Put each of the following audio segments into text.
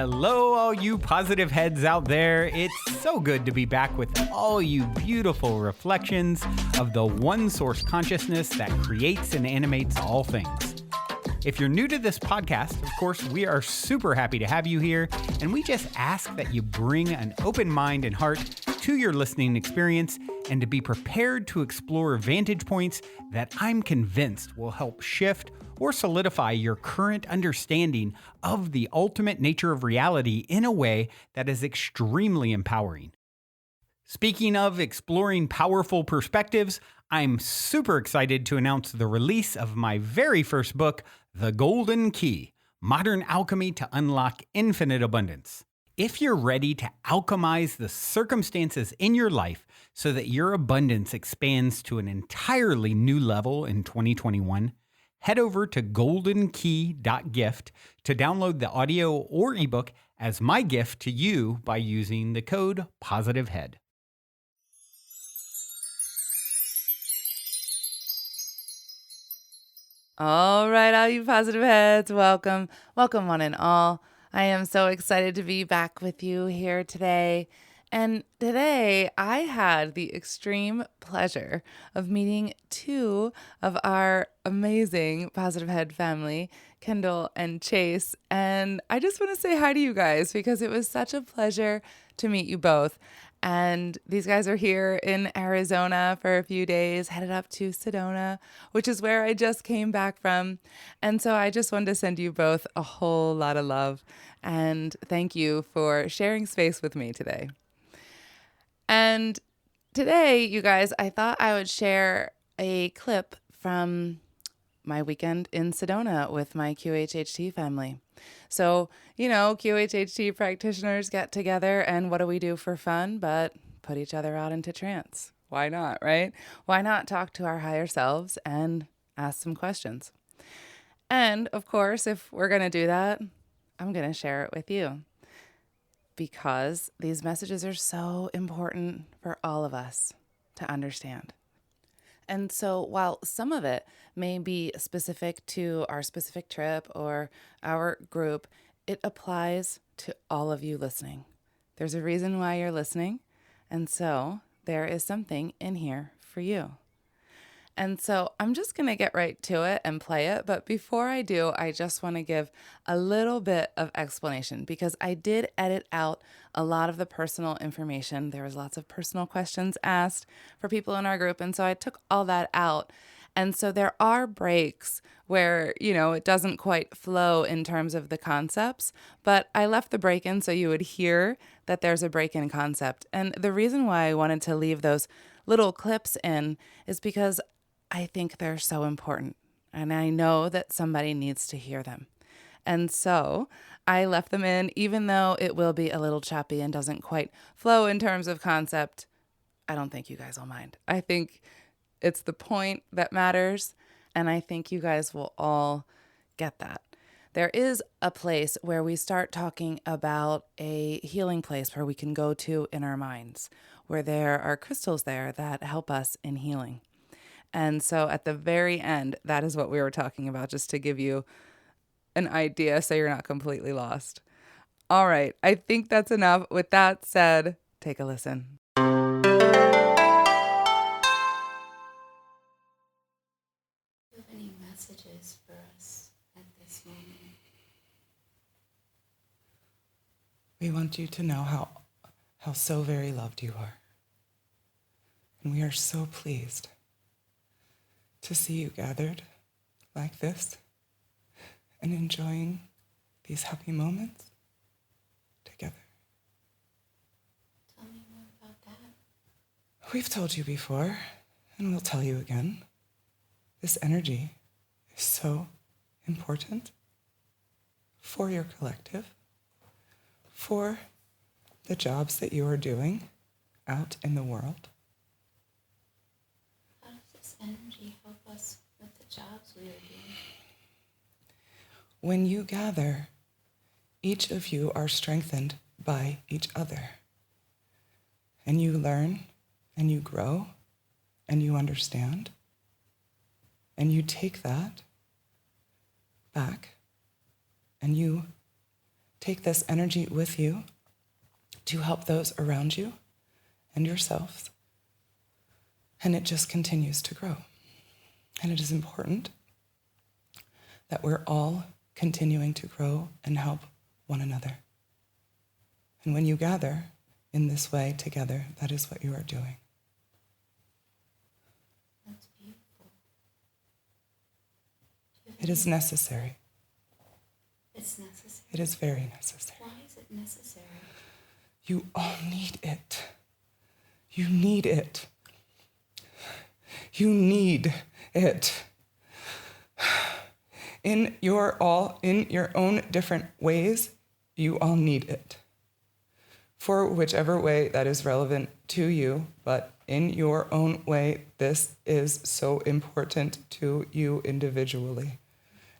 Hello, all you positive heads out there. It's so good to be back with all you beautiful reflections of the one source consciousness that creates and animates all things. If you're new to this podcast, of course, we are super happy to have you here, and we just ask that you bring an open mind and heart to your listening experience and to be prepared to explore vantage points that I'm convinced will help shift or solidify your current understanding of the ultimate nature of reality in a way that is extremely empowering. Speaking of exploring powerful perspectives, I'm super excited to announce the release of my very first book, The Golden Key: Modern Alchemy to Unlock Infinite Abundance. If you're ready to alchemize the circumstances in your life so that your abundance expands to an entirely new level in 2021, head over to goldenkey.gift to download the audio or ebook as my gift to you by using the code POSITIVEHEAD. All right, all you positive heads, welcome one and all. I am so excited to be back with you here today. And today I had the extreme pleasure of meeting two of our amazing Positive Head family, Kendall and Chase. And I just want to say hi to you guys because it was such a pleasure to meet you both. And these guys are here in Arizona for a few days, headed up to Sedona, which is where I just came back from. And so I just wanted to send you both a whole lot of love. And thank you for sharing space with me today. And today, you guys, I thought I would share a clip from my weekend in Sedona with my QHHT family. So, QHHT practitioners get together and what do we do for fun but put each other out into trance? Why not, right? Why not talk to our higher selves and ask some questions? And of course, if we're going to do that, I'm going to share it with you because these messages are so important for all of us to understand. And so while some of it may be specific to our specific trip or our group, it applies to all of you listening. There's a reason why you're listening, and so there is something in here for you. And so I'm just going to get right to it and play it. But before I do, I just want to give a little bit of explanation because I did edit out a lot of the personal information. There was lots of personal questions asked for people in our group. And so I took all that out. And so there are breaks where, it doesn't quite flow in terms of the concepts, but I left the break in so you would hear that there's a break in concept. And the reason why I wanted to leave those little clips in is because I think they're so important, and I know that somebody needs to hear them. And so I left them in, even though it will be a little choppy and doesn't quite flow in terms of concept. I don't think you guys will mind. I think it's the point that matters, and I think you guys will all get that. There is a place where we start talking about a healing place where we can go to in our minds, where there are crystals there that help us in healing. And so at the very end, that is what we were talking about, just to give you an idea so you're not completely lost. All right, I think that's enough. With that said, take a listen. Do you have any messages for us at this moment? We want you to know how so very loved you are. And we are so pleased to see you gathered like this and enjoying these happy moments together. Tell me more about that. We've told you before, and we'll tell you again. This energy is so important for your collective, for the jobs that you are doing out in the world. How does this energy help us with the jobs we are doing? When you gather, each of you are strengthened by each other. And you learn, and you grow, and you understand. And you take that back, and you take this energy with you to help those around you and yourselves. And it just continues to grow. And it is important that we're all continuing to grow and help one another. And when you gather in this way together, that is what you are doing. That's beautiful. It is necessary. It's necessary. It is very necessary. Why is it necessary? You all need it. You need it. You need it. In your own different ways, you all need it. For whichever way that is relevant to you, but in your own way, this is so important to you individually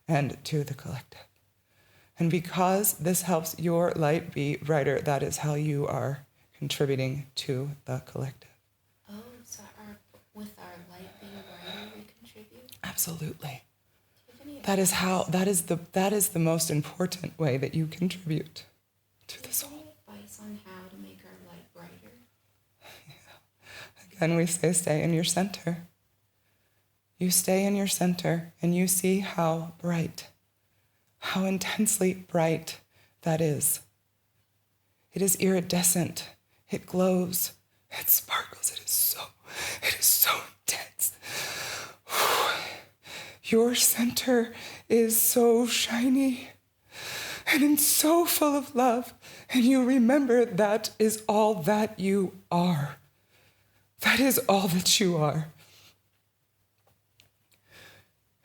and to the collective. And because this helps your light be brighter, that is how you are contributing to the collective. Oh, so with our light being brighter, we contribute? Absolutely. Do you have any That is advice? that is the most important way that you contribute to the soul. Any advice on how to make our light brighter? Again, we say stay in your center. You stay in your center and you see how bright, how intensely bright that is. It is iridescent. It glows. It sparkles. It is so intense. Your center is so shiny and so full of love. And you remember that is all that you are. That is all that you are.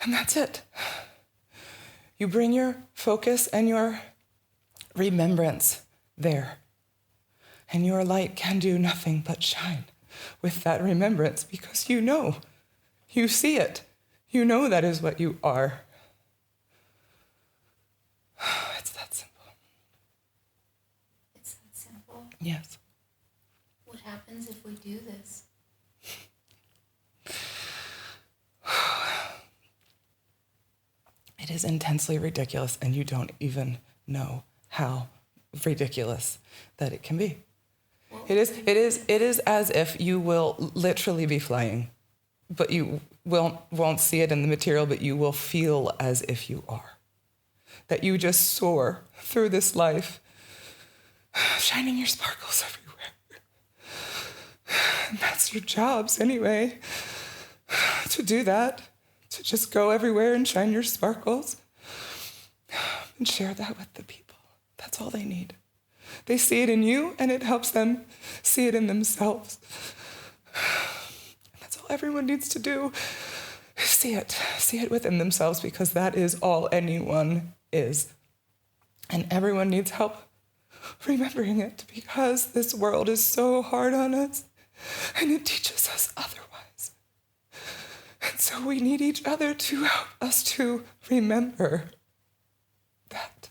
And that's it. You bring your focus and your remembrance there. And your light can do nothing but shine with that remembrance because you know, you see it. You know that is what you are. It's that simple. It's that simple. Yes. What happens if we do this? It is intensely ridiculous, and you don't even know how ridiculous that it can be. It is as if you will literally be flying, but you won't see it in the material, but you will feel as if you are. That you just soar through this life, shining your sparkles everywhere. And that's your jobs anyway, to do that, to just go everywhere and shine your sparkles and share that with the people. That's all they need. They see it in you and it helps them see it in themselves. And that's all everyone needs to do, is see it within themselves, because that is all anyone is. And everyone needs help remembering it, because this world is so hard on us and it teaches us otherwise. And so we need each other to help us to remember that.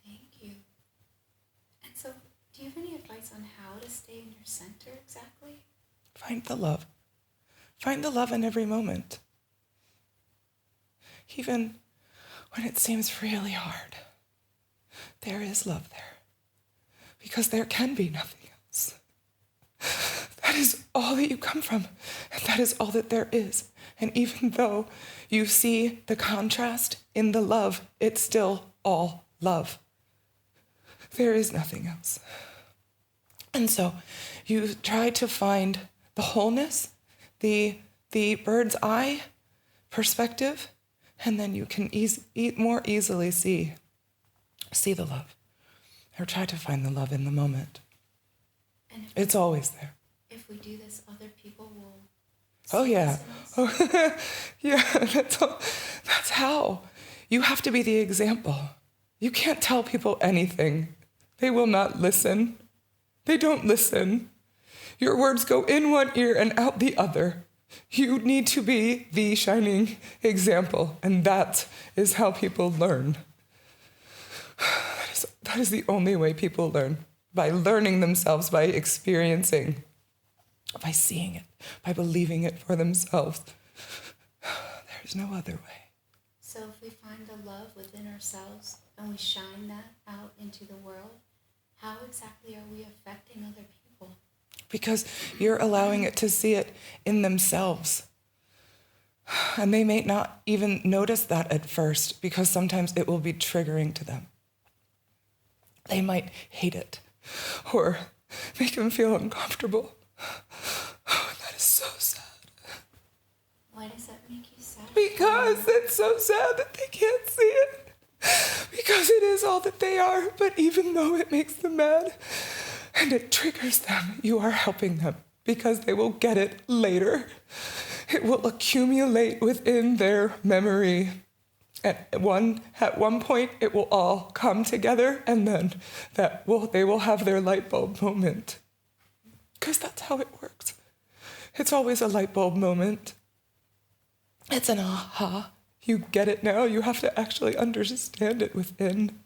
Thank you. And so, do you have any advice on how to stay in your center exactly? Find the love. Find the love in every moment. Even when it seems really hard, there is love there. Because there can be nothing else. That is all that you come from, and that is all that there is. And even though you see the contrast in the love, it's still all love. There is nothing else. And so you try to find the wholeness, the bird's eye perspective, and then you can more easily see the love. Or try to find the love in the moment. And It's always there. if we do this, other people will Oh, see yeah. this in us? Oh, yeah, that's how. You have to be the example. You can't tell people anything. They will not listen. They don't listen. Your words go in one ear and out the other. You need to be the shining example, and that is how people learn. That is the only way people learn, by learning themselves, by experiencing, by seeing it, by believing it for themselves. There's no other way. So if we find the love within ourselves and we shine that out into the world, how exactly are we affecting other people? Because you're allowing it to see it in themselves. And they may not even notice that at first because sometimes it will be triggering to them. They might hate it or make them feel uncomfortable. Oh, and that is so sad. Why does that make you sad? Because it's so sad that they can't see it. Because it is all that they are. But even though it makes them mad and it triggers them, you are helping them because they will get it later. It will accumulate within their memory. At one point, it will all come together, and then they will have their light bulb moment. Because that's how it works. It's always a light bulb moment. It's an aha. You get it now. You have to actually understand it within.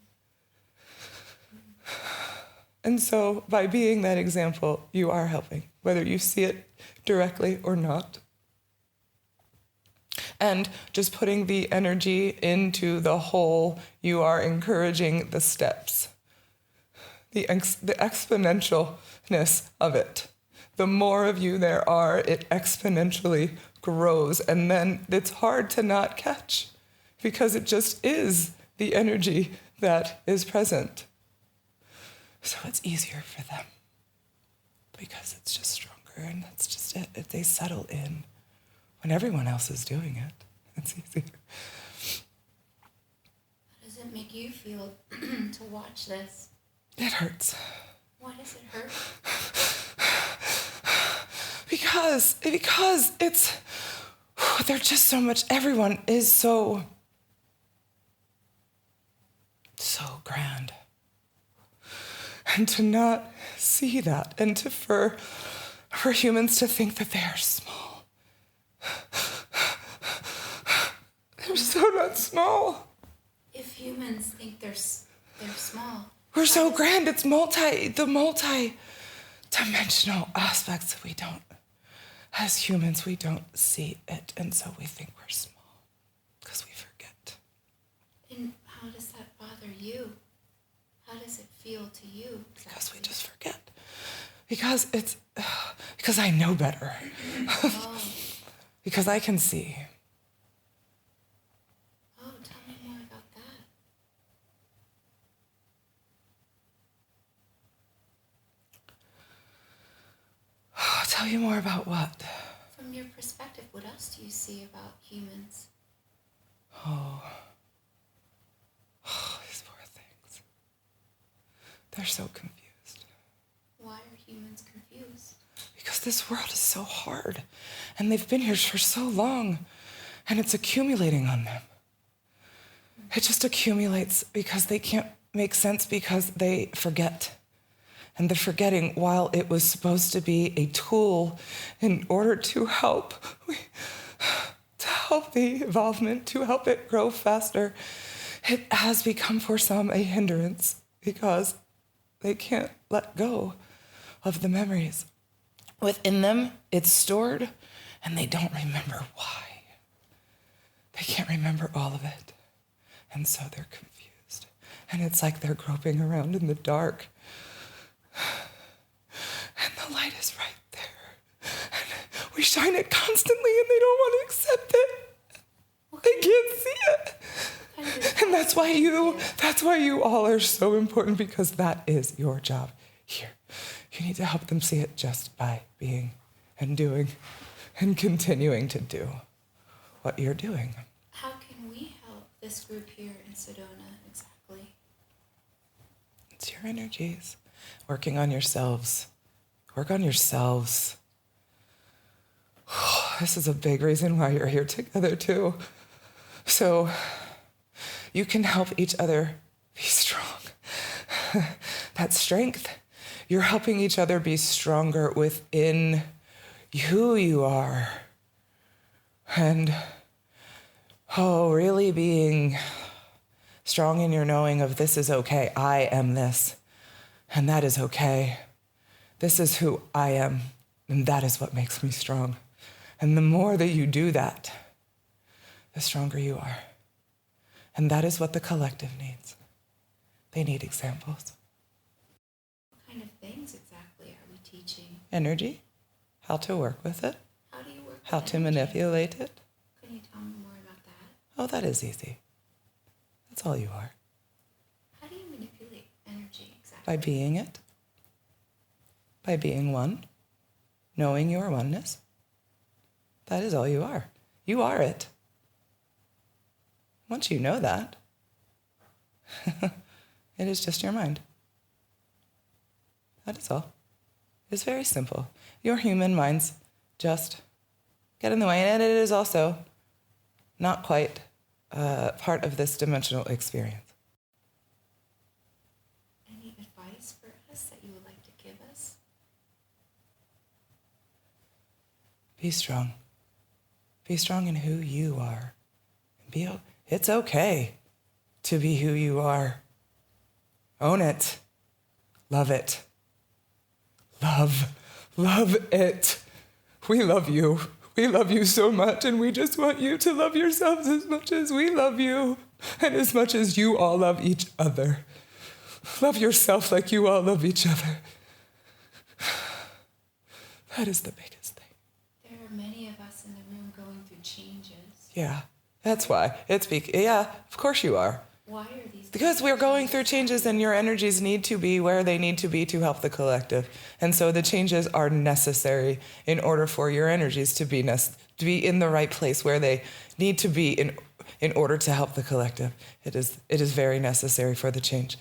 And so by being that example, you are helping, whether you see it directly or not. And just putting the energy into the whole, you are encouraging the steps, the exponentialness of it. The more of you there are, it exponentially grows. And then it's hard to not catch because it just is the energy that is present. So it's easier for them because it's just stronger and that's just it. If they settle in when everyone else is doing it, it's easier. How does it make you feel to watch this? It hurts. Why does it hurt? Because it's, they're just so much, everyone is so grand. And to not see that, and for humans to think that they are small. They're so not small. If humans think they're small. We're so grand, it's multi-dimensional aspects that we don't, as humans, we don't see it, and so we think we're small, because we forget. And how does that bother you? How does it feel to you? Exactly? Because we just forget. Because I know better. Oh. Because I can see. Oh, tell me more about that. I'll tell you more about what? From your perspective, what else do you see about humans? Oh, these poor things. They're so confused. Why are humans confused? Because this world is so hard, and they've been here for so long, and it's accumulating on them. It just accumulates because they can't make sense because they forget. And the forgetting, while it was supposed to be a tool in order to help the evolvement, to help it grow faster, it has become for some a hindrance because they can't let go of the memories. Within them, it's stored, and they don't remember why. They can't remember all of it. And so they're confused. And it's like they're groping around in the dark. And the light is right there. And we shine it constantly, and they don't want to accept it. They can't see it. And that's why you all are so important, because that is your job here. You need to help them see it just by being and doing and continuing to do what you're doing. How can we help this group here in Sedona exactly? It's your energies. Working on yourselves. Work on yourselves. This is a big reason why you're here together too. So you can help each other be strong. That strength. You're helping each other be stronger within who you are. And, really being strong in your knowing of this is okay. I am this, and that is okay. This is who I am, and that is what makes me strong. And the more that you do that, the stronger you are. And that is what the collective needs. They need examples. What kind of things exactly are we teaching? Energy, how to work with it, How do you work how with to energy? manipulate it. Can you tell me more about that? Oh, that is easy. That's all you are. How do you manipulate energy exactly? By being it, by being one, knowing your oneness. That is all you are. You are it. Once you know that, it is just your mind. That is all. It's very simple. Your human minds just get in the way, and it is also not quite part of this dimensional experience. Any advice for us that you would like to give us? Be strong. Be strong in who you are. It's okay to be who you are. Own it. Love it. Love it. We love you. We love you so much, and we just want you to love yourselves as much as we love you, and as much as you all love each other. Love yourself like you all love each other. That is the biggest thing. There are many of us in the room going through changes. Yeah, that's why. Yeah, of course you are. Why are these? Because we're going through changes, and your energies need to be where they need to be to help the collective. And so the changes are necessary in order for your energies to be in the right place where they need to be in order to help the collective. It is very necessary for the change.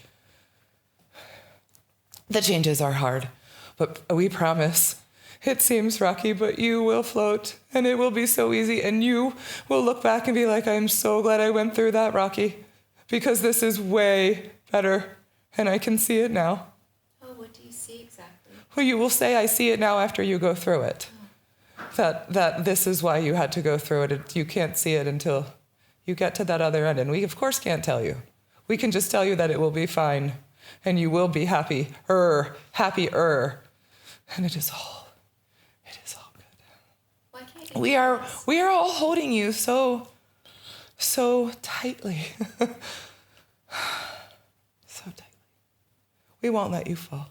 The changes are hard, but we promise. It seems rocky, but you will float, and it will be so easy, and you will look back and be like, I'm so glad I went through that, Rocky, because this is way better, and I can see it now. Oh, what do you see exactly? Well, you will say, I see it now after you go through it. That this is why you had to go through it. You can't see it until you get to that other end, and we, of course, can't tell you. We can just tell you that it will be fine, and you will be happier, and it is all good. Why can't you We are all holding you so tightly. So tightly. We won't let you fall.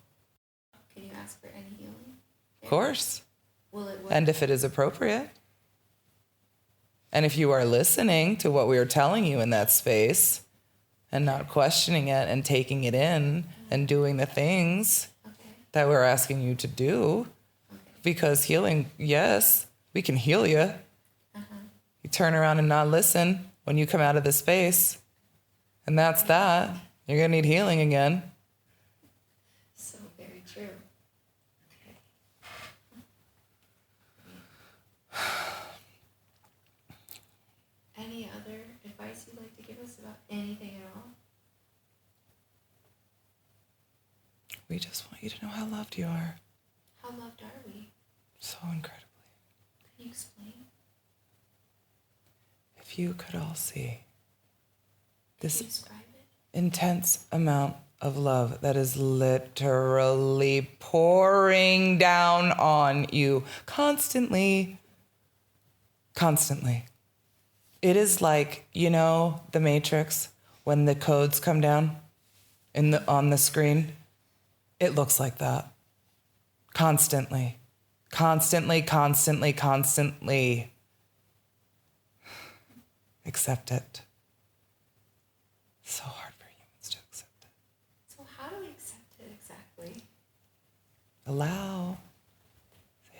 Can you ask for any healing? Of course. Will it work? And if it is appropriate. And if you are listening to what we are telling you in that space and not questioning it and taking it in and doing the things that we're asking you to do, because healing, yes, we can heal you. You turn around and not listen when you come out of the space, and that's that. You're going to need healing again. So very true. Okay. Any other advice you'd like to give us about anything at all? We just want you to know how loved you are. How loved are we? So incredibly. Can you explain? If you could all see this Can you describe it? intense amount of love that is literally pouring down on you constantly. It is like, the Matrix, when the codes come down on the screen. It looks like that. Constantly. Accept it. So hard for humans to accept it. So how do we accept it exactly? Allow. Say,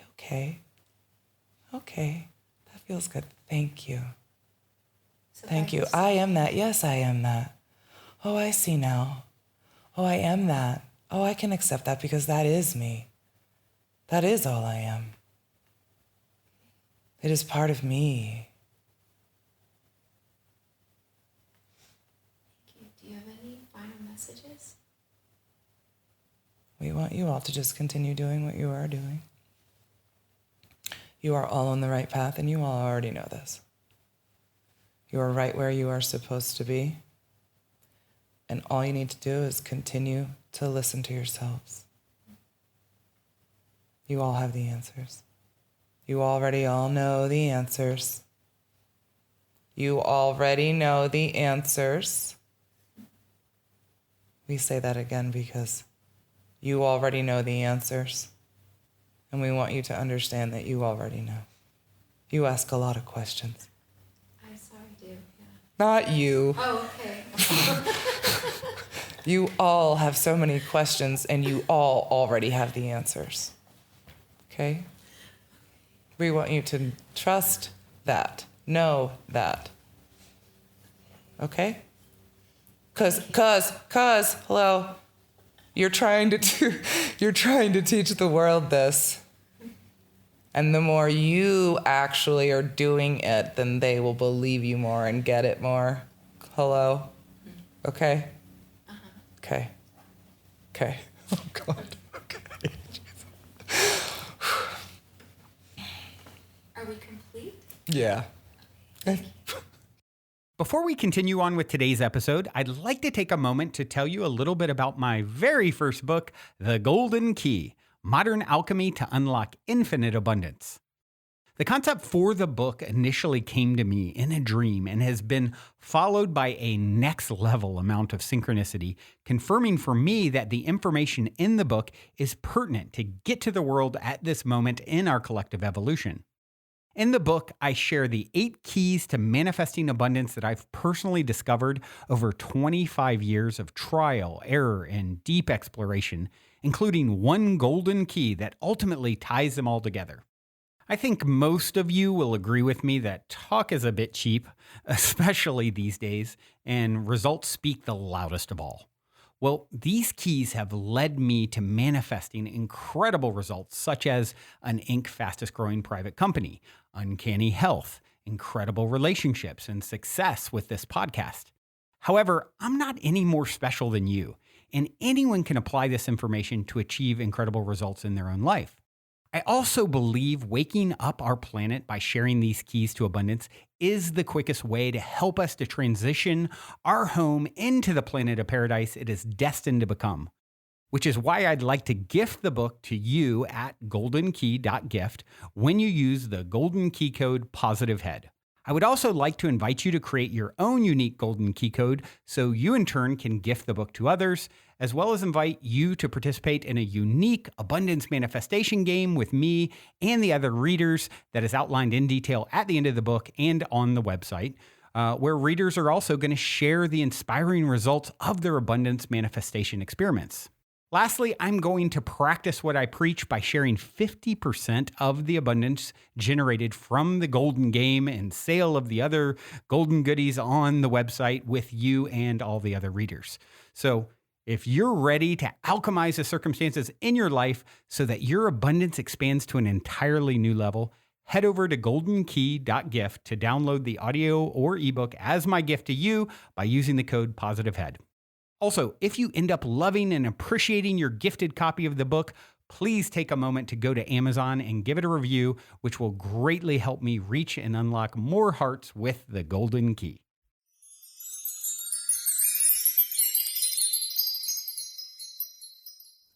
okay, that feels good. Thank you. So Thank by you. I am that. Yes, I am that. Oh, I see now. Oh, I am that. Oh, I can accept that because that is me. That is all I am. It is part of me. Thank you. Do you have any final messages? We want you all to just continue doing what you are doing. You are all on the right path, and you all already know this. You are right where you are supposed to be. And all you need to do is continue to listen to yourselves. You all have the answers. You already all know the answers. You already know the answers. We say that again because you already know the answers. And we want you to understand that you already know. You ask a lot of questions. I sorry, do, yeah. Not you. Oh, okay. You all have so many questions, and you all already have the answers. Okay? We want you to trust that. Know that. Okay? Cause, hello, you're trying to teach the world this. And the more you actually are doing it, then they will believe you more and get it more. Hello? Okay? Okay. Okay. Oh, God. Okay. Are we complete? Yeah. Before we continue on with today's episode, I'd like to take a moment to tell you a little bit about my very first book, The Golden Key: Modern Alchemy to Unlock Infinite Abundance. The concept for the book initially came to me in a dream and has been followed by a next level amount of synchronicity, confirming for me that the information in the book is pertinent to get to the world at this moment in our collective evolution. In the book, I share the 8 keys to manifesting abundance that I've personally discovered over 25 years of trial, error, and deep exploration, including one golden key that ultimately ties them all together. I think most of you will agree with me that talk is a bit cheap, especially these days, and results speak the loudest of all. Well, these keys have led me to manifesting incredible results, such as an Inc. fastest growing private company, uncanny health, incredible relationships, and success with this podcast. However, I'm not any more special than you, and anyone can apply this information to achieve incredible results in their own life. I also believe waking up our planet by sharing these keys to abundance is the quickest way to help us to transition our home into the planet of paradise it is destined to become, which is why I'd like to gift the book to you at goldenkey.gift when you use the golden key code POSITIVEHEAD. I would also like to invite you to create your own unique golden key code so you in turn can gift the book to others, as well as invite you to participate in a unique abundance manifestation game with me and the other readers that is outlined in detail at the end of the book and on the website, where readers are also going to share the inspiring results of their abundance manifestation experiments. Lastly, I'm going to practice what I preach by sharing 50% of the abundance generated from the golden game and sale of the other golden goodies on the website with you and all the other readers. So if you're ready to alchemize the circumstances in your life so that your abundance expands to an entirely new level, head over to goldenkey.gift to download the audio or ebook as my gift to you by using the code POSITIVEHEAD. Also, if you end up loving and appreciating your gifted copy of the book, please take a moment to go to Amazon and give it a review, which will greatly help me reach and unlock more hearts with the golden key.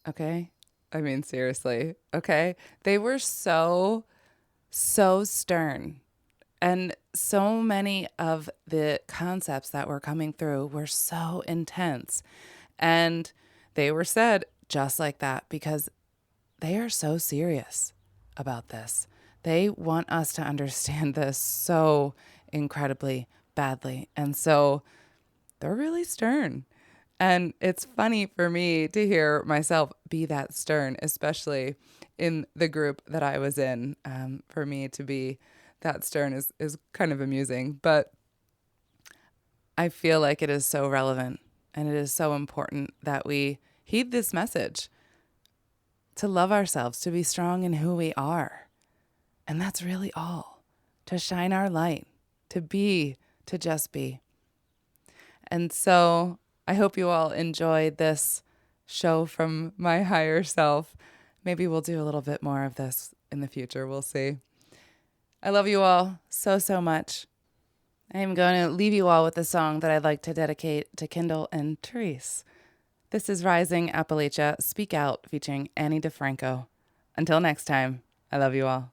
Okay? I mean, seriously. Okay? They were so stern. And so many of the concepts that were coming through were so intense. And they were said just like that because they are so serious about this. They want us to understand this so incredibly badly. And so they're really stern. And it's funny for me to hear myself be that stern, especially in the group that I was in. For me to be that stern is kind of amusing, but I feel like it is so relevant and it is so important that we heed this message to love ourselves, to be strong in who we are. And that's really all. To shine our light, to just be. And so I hope you all enjoyed this show from my higher self. Maybe we'll do a little bit more of this in the future. We'll see. I love you all so much. I am going to leave you all with a song that I'd like to dedicate to Kendall and Therese. This is Rising Appalachia, Speak Out, featuring Annie DeFranco. Until next time, I love you all.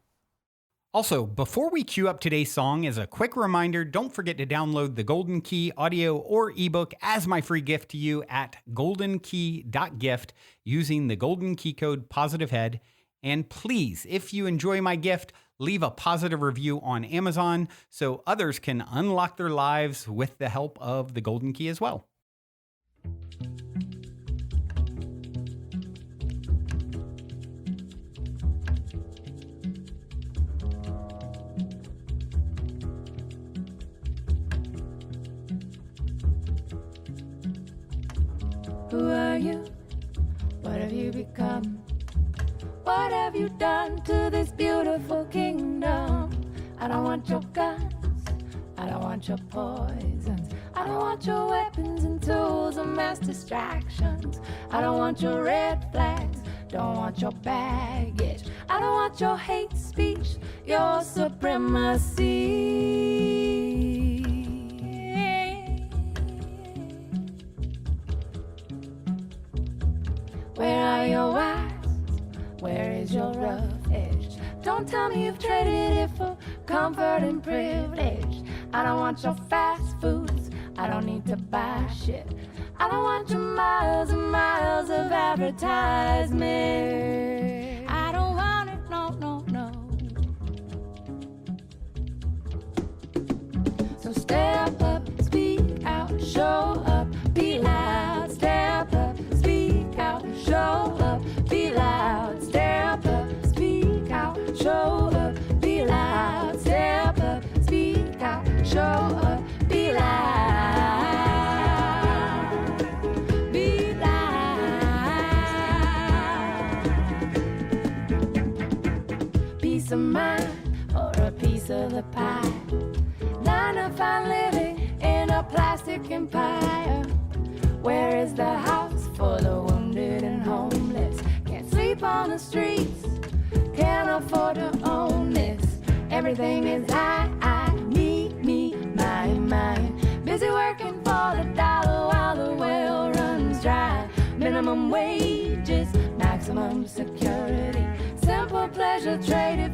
Also, before we cue up today's song, as a quick reminder, don't forget to download the Golden Key audio or ebook as my free gift to you at goldenkey.gift using the Golden Key code POSITIVEHEAD. And please, if you enjoy my gift, leave a positive review on Amazon so others can unlock their lives with the help of the Golden Key as well. Who are you? What have you become? What have you done to this beautiful kingdom? I don't want your guns, I don't want your poisons, I don't want your weapons and tools and mass distractions. I don't want your red flags, don't want your baggage, I don't want your hate speech, your supremacy. Where are your whys? Where is your rough edge? Don't tell me you've traded it for comfort and privilege. I don't want your fast foods, I don't need to buy shit. I don't want your miles and miles of advertisement. I don't want it, no, no, no. So step up, speak out, show up, be loud. Step up, speak out, show up, be loud. Step up, speak out, show up, be loud. Step up, speak out, show up, be loud. Be loud. Peace of mind or a piece of the pie. 9 to 5 living in a plastic empire. Where is the house for the wounded and homeless? Can't sleep on the streets, can't afford to own this. Everything is I, me, mine. Busy working for the dollar while the well runs dry. Minimum wages, maximum security. Simple pleasure traded